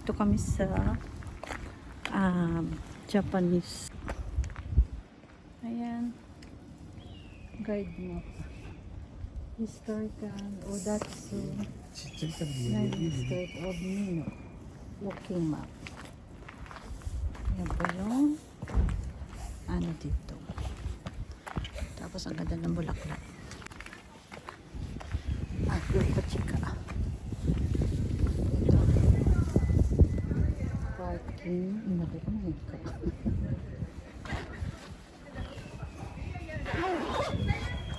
Nandito kami sa Japanese. Ayan. Guide mo. Historical Odatsu. State of Mino. Walking map. Ayan po yung ano dito. Tapos ang ganda ng bulaklak. At yung pachika. Ito. Parking. Inari ko na ito.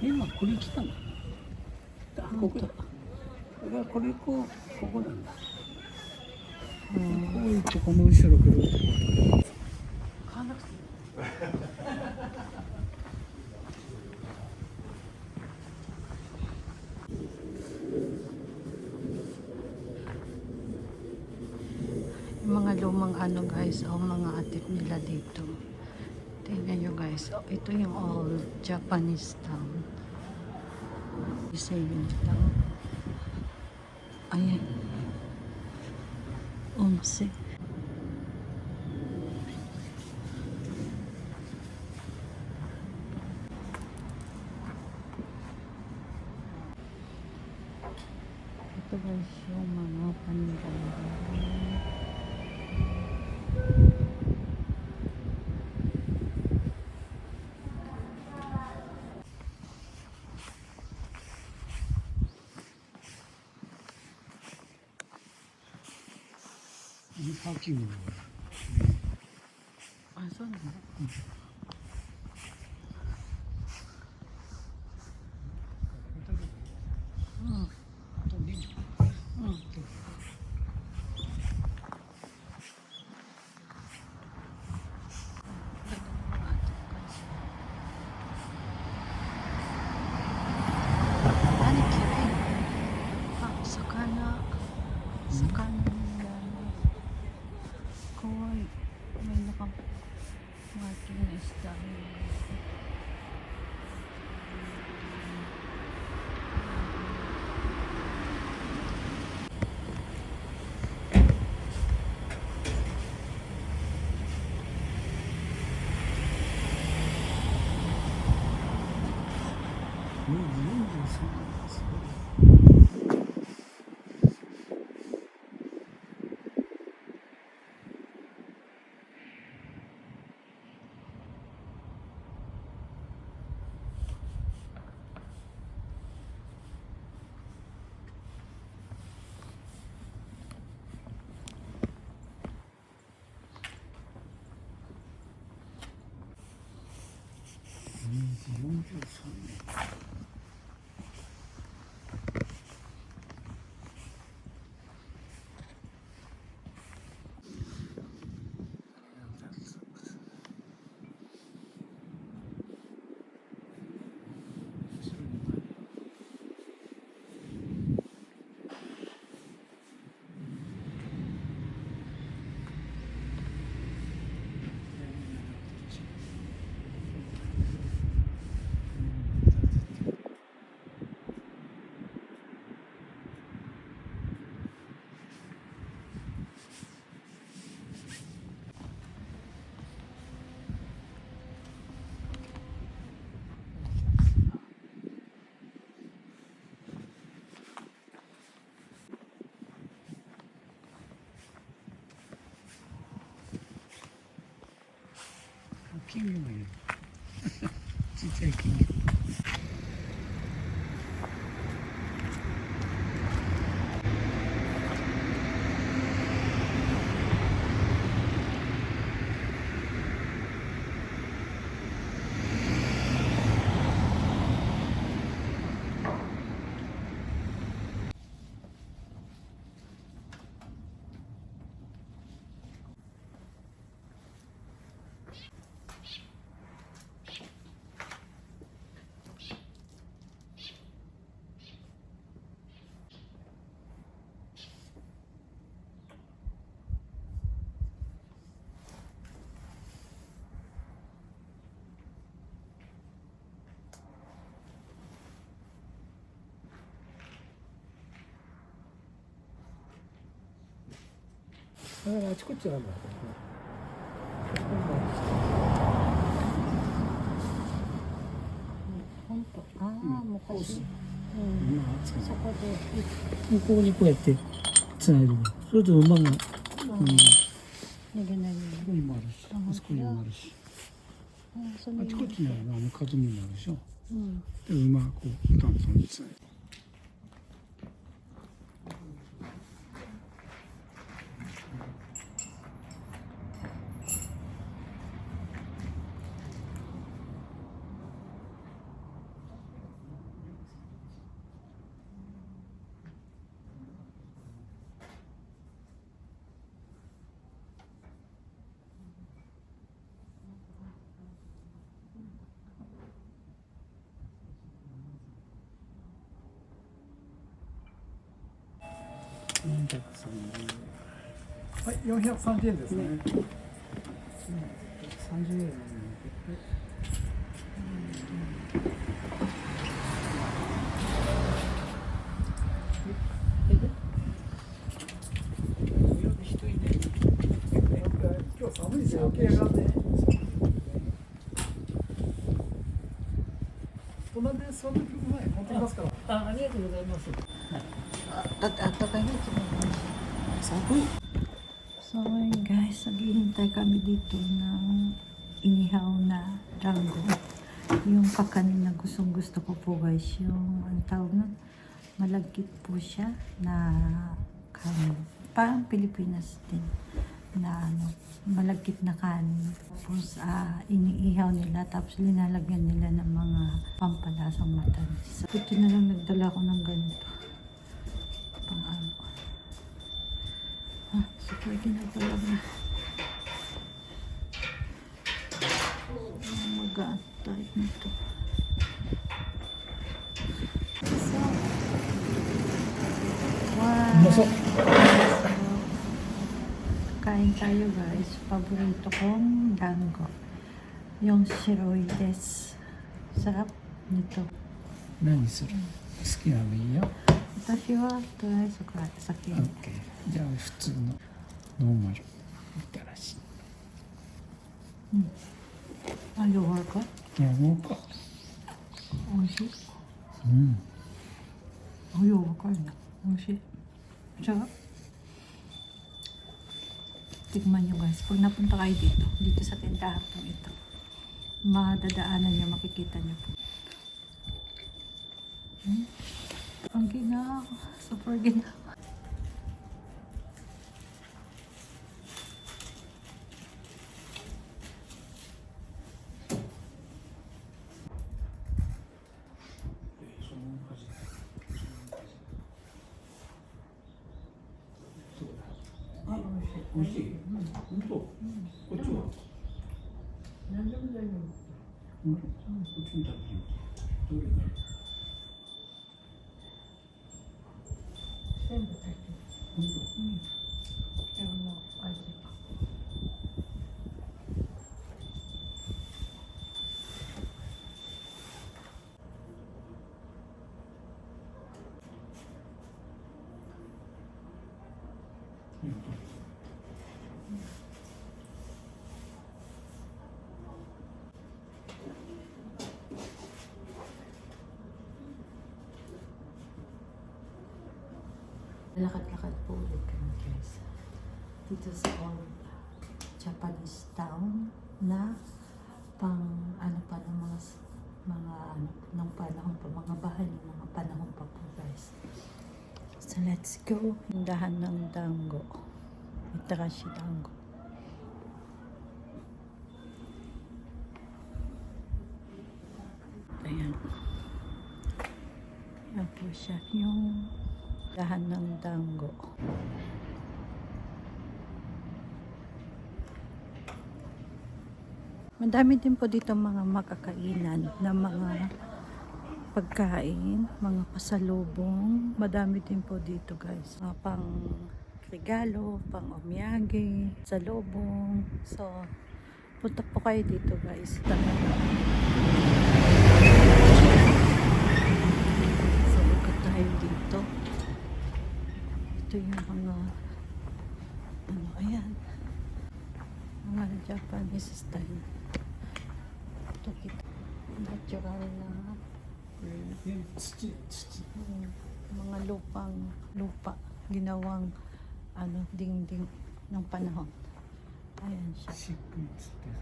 今これ来たの。ここだ。だからこれここなんだ。こう行ってこの後ろ来る。買わなくていい。Yung mga lumang ano guys, mga atip nila dito. Tingnan nyo guys, ito yung old Japanese town. Isa yun lang. Ayan. Umse. Ito guys yung mga pandalan.いいパーキングだ。あ、そうなの？うん。あとね。うん。Sakana nila. Kawaii. May naka-marking na isda.金魚がいる。ちっちゃい金魚。だからあちこちあるんだ。本当。ああ、昔。うん。今つけそこで。向こうにこうやってつないでる。それと馬が、逃げないように。ここにもあるし、あそこにもあるし、あちこちにあるの、角にもあるでしょ。うん。で、馬がこう、ダンソンにつないで。はい、430円ですね。30円。今日寒いですよ。起き上がって。隣で座ってくる前、持ってきますから。ありがとうございます。At kayo. Sabi. So ayun guys, naghihintay kami dito ng inihaw na dango. Yung kakanin na gustong gusto ko po guys, yung ang tawag nun, malagkit po siya na kanin. Parang Pilipinas din na ano, malagkit na kanin. Tapos iniihaw nila, tapos linalagyan nila ng mga pampalasang matamis. Ito na lang nagdala ko ng ganito. Pang ano. Super ginagawa. Mag-aantay nito. So, wow. Kain tayo guys. Paborito kong dango. Yung siroides. Sarap nito. 何する？好きなのいいよ。私はとりあえずこれ先に。オッケー。じゃあ普通のノーマル。いたらしい。あ、柔らかい？いや、もうか。美味しい？うん。あ、柔らかいな。美味しい。じゃあtikman nyo guys. Pag napunta kayo dito sa tindahan po ito, madadaanan nyo, makikita nyo po. Ang ginawa, super ginawa. Oishii. 本当。こっちは。何でも大丈夫。こっちに食べてみて。どれが。全部大丈夫。本当。今日の味。Lakad-lakad po ulit kami guys. Dito sa old Japanese town na pang ano pa ng mga ano ng panahon pa, mga bahay ng mga panahon pa po guys. So let's go. Tindahan ng dango. Mitarashi dango. Ayan. Ayan po siya. Yung dahan ng dango. Madami din po dito mga makakainan na mga pagkain, mga pasalubong. Madami din po dito guys. Pang regalo, pang omyage, salubong. So, punta po kayo dito guys. So, ikot tayo dito. Ito yung mga ano, ayan. Japanese style. Ito kita. Natural na Yan, tsuchi. mga lupa ginawang dingding ng panahon. Ayan siya. 漆喰っつってさ。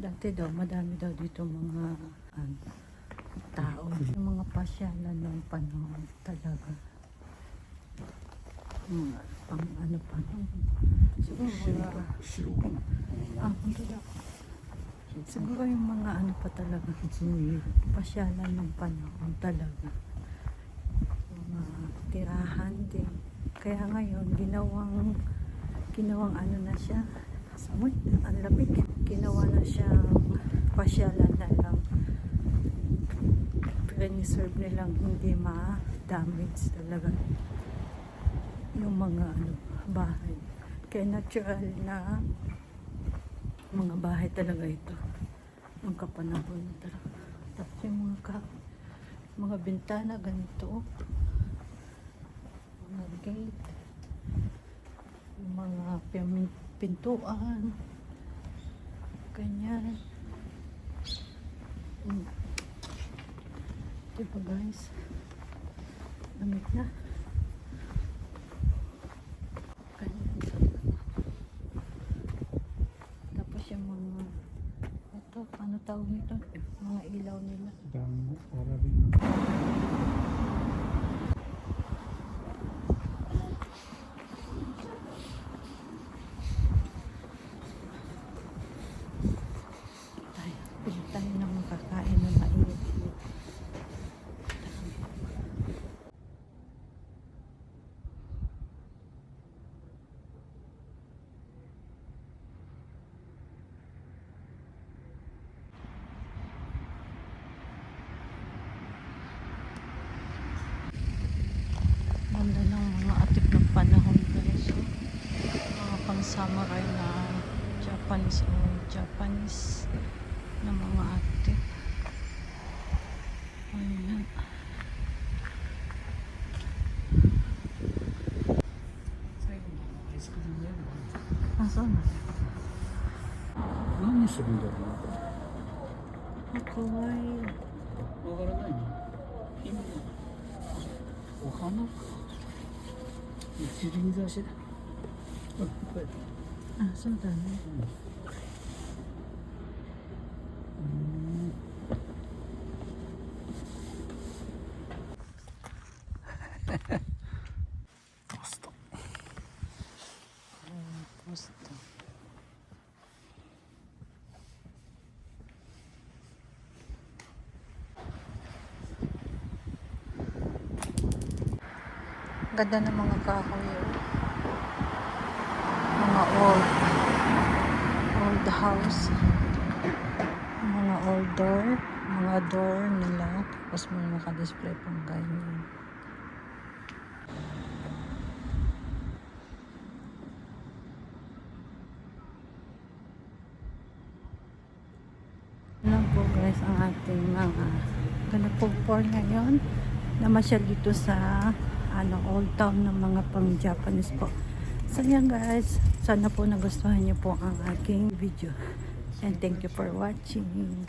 Dati daw, madami daw dito mga tao. Yung mga pasyalan ng panahon talaga. Pang pa. Siguro mga, 白かな。 punto daw. Siguro yung mga pa talaga. Pasyalan ng panahon talaga. Mga tirahan din. Kaya ngayon, ginawang na siya. Samoy, ang lamig. Ginawa na siyang pasyalan na lang. Preserve nilang hindi ma-damage talaga yung mga bahay. Kaya natural na mga bahay talaga ito. Ang kapanahon talaga. Tapos yung mga bintana ganito. Mga gate. Yung mga pintuan. Ganyan. Diba guys? Lamig na. Ganyan. Tapos yung mga ano tawag nito? Mga ilaw nila. Dango, Arabic. Pili tayo ng makakain na mainit. Ganda ng mga atik ng panahon guys. Mga pang samurai na Japanese na mga atik. Ayan. Asa na? 何するんだろうな。 Kawaii. わからないね。今お花一輪挿しだ。これ。そうだね。ポスト。ポスト。Ganda ng mga kahoy. Mga old house. Mga old door. Mga door nila. Tapos may naka-display pang ganyan. Lang po guys ang ating mga ganap po for ngayon. Namasyal dito sa old town ng mga pang Japanese po. So yan guys, sana po nagustuhan niyo po ang aking video. And thank you for watching.